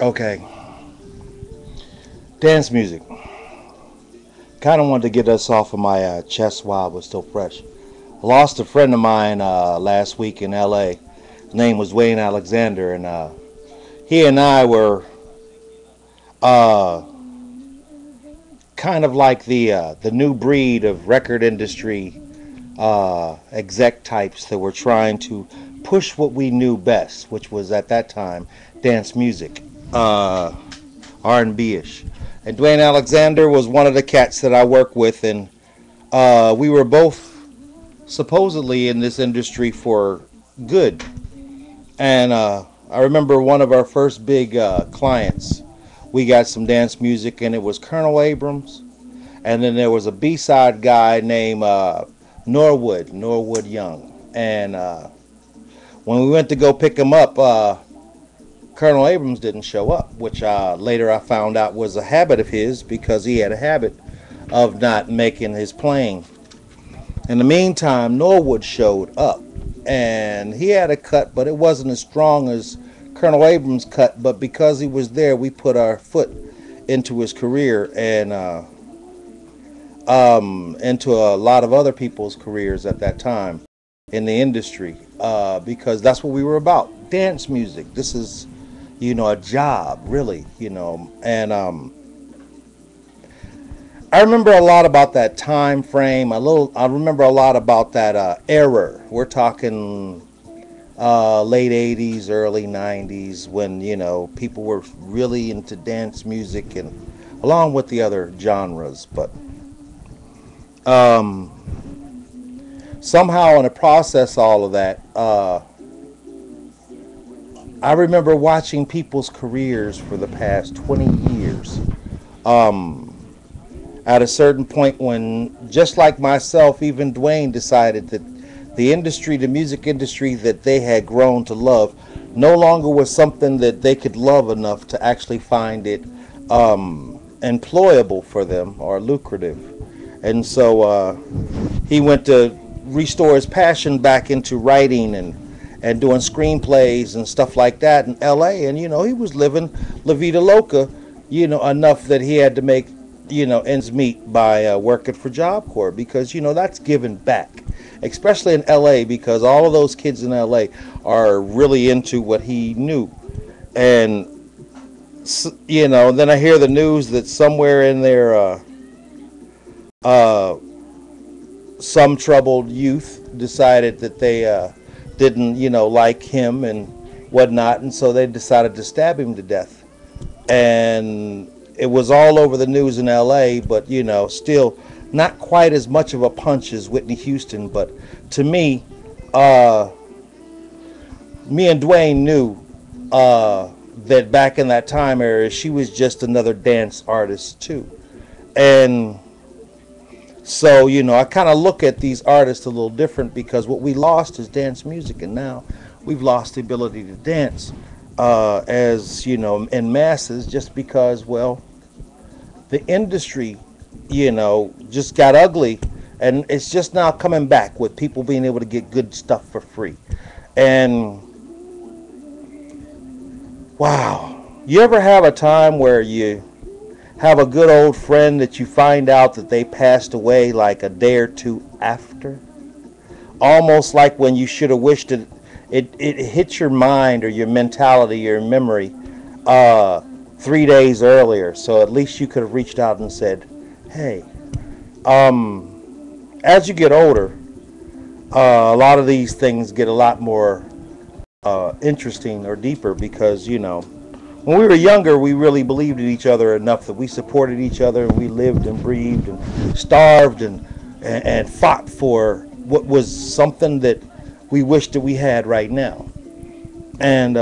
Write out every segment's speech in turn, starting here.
Okay, dance music. Kind of wanted to get us off of my chest while it was still fresh. I lost a friend of mine last week in LA. His name was Dwayne Alexander, and he and I were uh, kind of like the new breed of record industry exec types that were trying to push what we knew best, which was at that time dance music, R&B ish. And Dwayne Alexander was one of the cats that I work with, and we were both supposedly in this industry for good. And I remember one of our first big clients. We got some dance music, and it was Colonel Abrams. And then there was a B-side guy named Norwood Young. And when we went to go pick him up, Colonel Abrams didn't show up, which later I found out was a habit of his because he had a habit of not making his playing. In the meantime, Norwood showed up, and he had a cut, but it wasn't as strong as Colonel Abrams' cut. But because he was there, we put our foot into his career and into a lot of other people's careers at that time in the industry because that's what we were about. Dance music. This is, a job, really, and I remember a lot about that time frame. I remember a lot about that era. We're talking late '80s, early '90s, when people were really into dance music, and along with the other genres. But um, somehow, in the process, all of that, I remember watching people's careers for the past 20 years. Um, at a certain point when, just like myself, even Dwayne decided that the music industry that they had grown to love, no longer was something that they could love enough to actually find it employable for them or lucrative. And so he went to restore his passion back into writing and doing screenplays and stuff like that in LA. And, he was living La Vida Loca, enough that he had to make ends meet by working for Job Corps because that's giving back, especially in LA because all of those kids in LA are really into what he knew, and then I hear the news that somewhere in there, uh, some troubled youth decided that they didn't like him and whatnot, and so they decided to stab him to death, and it was all over the news in LA, but still not quite as much of a punch as Whitney Houston. But to me, me and Dwayne knew that back in that time era, she was just another dance artist too. And so, I kind of look at these artists a little different because what we lost is dance music, and now we've lost the ability to dance as in masses, just because, well, the industry just got ugly, and it's just now coming back with people being able to get good stuff for free. And wow, you ever have a time where you have a good old friend that you find out that they passed away like a day or two after, almost like when you should have wished it hit your mind or your mentality, your memory, 3 days earlier. So at least you could have reached out and said, "Hey." As you get older, a lot of these things get a lot more interesting or deeper because when we were younger, we really believed in each other enough that we supported each other, and we lived and breathed and starved and fought for what was something that we wish that we had right now. And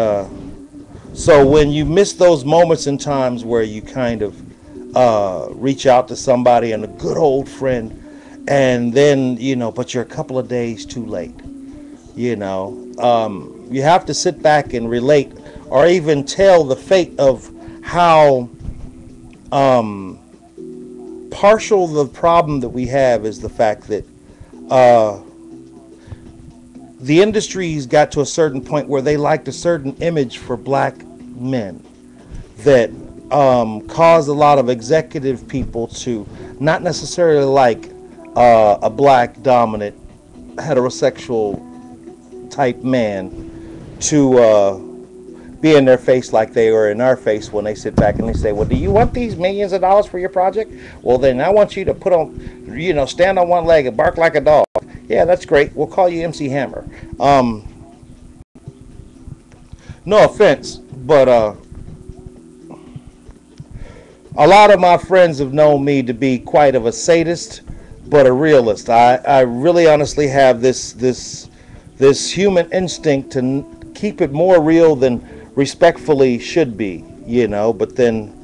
so when you miss those moments and times where you kind of reach out to somebody and a good old friend, and then but you're a couple of days too late, you have to sit back and relate or even tell the fate of how partial the problem that we have is the fact that the industry's got to a certain point where they liked a certain image for black men. that caused a lot of executive people to not necessarily like a black dominant heterosexual type man to be in their face like they are in our face when they sit back and they say, well, do you want these millions of dollars for your project? Well, then I want you to put on, stand on one leg and bark like a dog. Yeah, that's great. We'll call you MC Hammer. No offense, but a lot of my friends have known me to be quite of a sadist, but a realist. I really honestly have this human instinct to keep it more real than respectfully should be, but then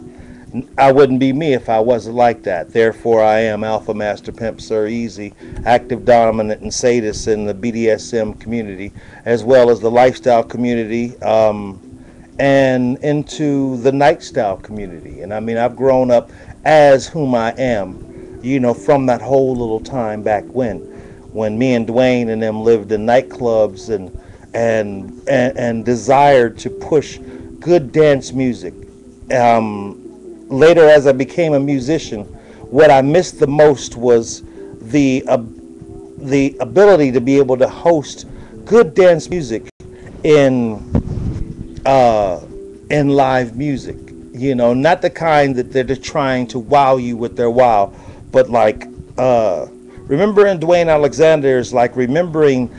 I wouldn't be me if I wasn't like that. Therefore, I am Alpha Master Pimp Sir Easy, active, dominant, and sadist in the BDSM community, as well as the lifestyle community, and into the night style community. And I mean, I've grown up as whom I am, from that whole little time back when me and Dwayne and them lived in nightclubs and desired to push good dance music. Later, as I became a musician, what I missed the most was the ability to be able to host good dance music in live music. Not the kind that they're just trying to wow you with their wow, but like remembering Dwayne Alexander is like remembering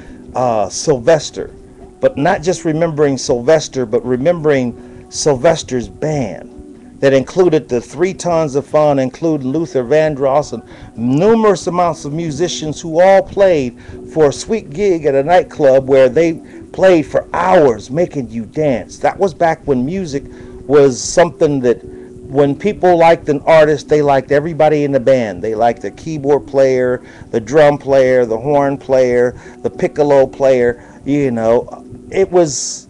Sylvester, but not just remembering Sylvester, but remembering Sylvester's band that included the 3 Tons of Fun, including Luther Vandross and numerous amounts of musicians who all played for a sweet gig at a nightclub where they played for hours making you dance. That was back when music was something that when people liked an artist, they liked everybody in the band. They liked the keyboard player, the drum player, the horn player, the piccolo player. It was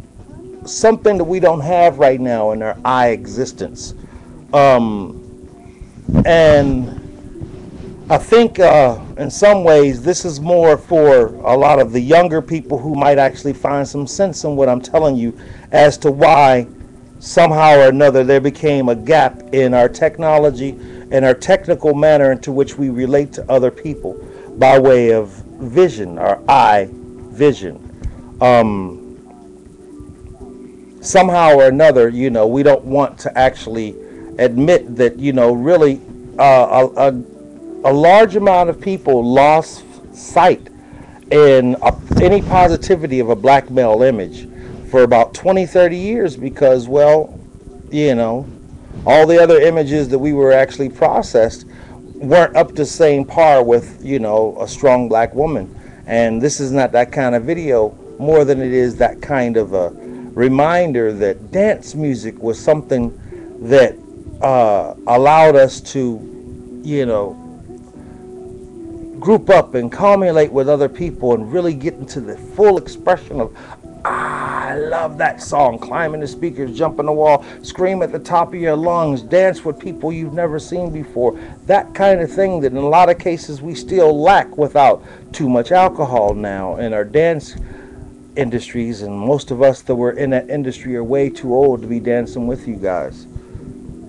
something that we don't have right now in our existence. And I think in some ways this is more for a lot of the younger people who might actually find some sense in what I'm telling you as to why somehow or another there became a gap in our technology and our technical manner into which we relate to other people by way of vision, our eye vision. Somehow or another, we don't want to actually admit that, really a large amount of people lost sight in any positivity of a black male image for about 20, 30 years because, all the other images that we were actually processed weren't up to same par with, a strong black woman. And this is not that kind of video more than it is that kind of a reminder that dance music was something that allowed us to, group up and communicate with other people and really get into the full expression of, I love that song. Climb in the speakers, jump on the wall, scream at the top of your lungs, dance with people you've never seen before. That kind of thing that in a lot of cases we still lack without too much alcohol now in our dance industries, and most of us that were in that industry are way too old to be dancing with you guys.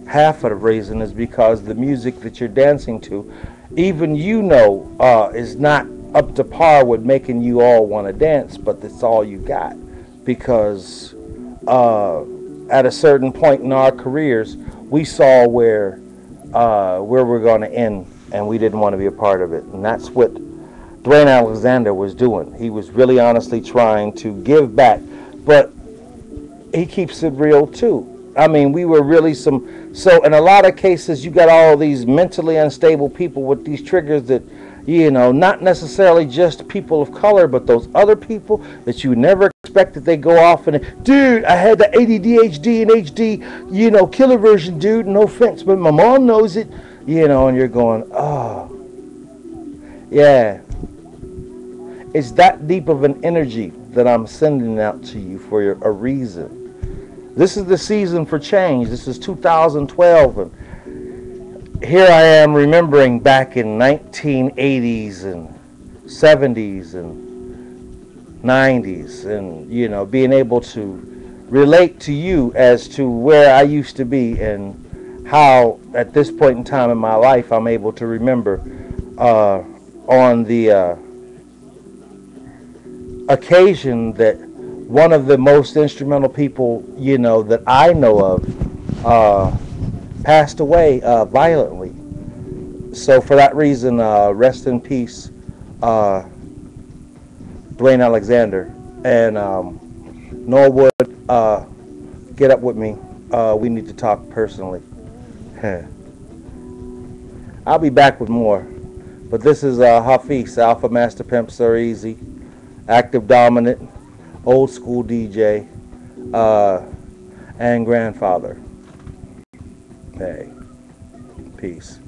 Half of the reason is because the music that you're dancing to, even is not up to par with making you all want to dance, but that's all you got. Because at a certain point in our careers, we saw where we're going to end, and we didn't want to be a part of it. And that's what Dwayne Alexander was doing. He was really honestly trying to give back, but he keeps it real too. I mean, we were really so in a lot of cases, you got all these mentally unstable people with these triggers that, not necessarily just people of color, but those other people that you never expected they go off and, dude, I had the ADD, HD, and HD, killer version, dude, no offense, but my mom knows it, and you're going, oh, yeah. It's that deep of an energy that I'm sending out to you for a reason. This is the season for change. This is 2012, and here I am remembering back in 1980s and 70s and 90s, and being able to relate to you as to where I used to be and how, at this point in time in my life, I'm able to remember on the occasion that one of the most instrumental people, that I know of, passed away violently. So for that reason, rest in peace, Dwayne Alexander. And Norwood, get up with me. We need to talk personally. I'll be back with more. But this is Hafiz, Alpha Master Pimp Sir Easy, active dominant, old school DJ, and grandfather. Hey, peace.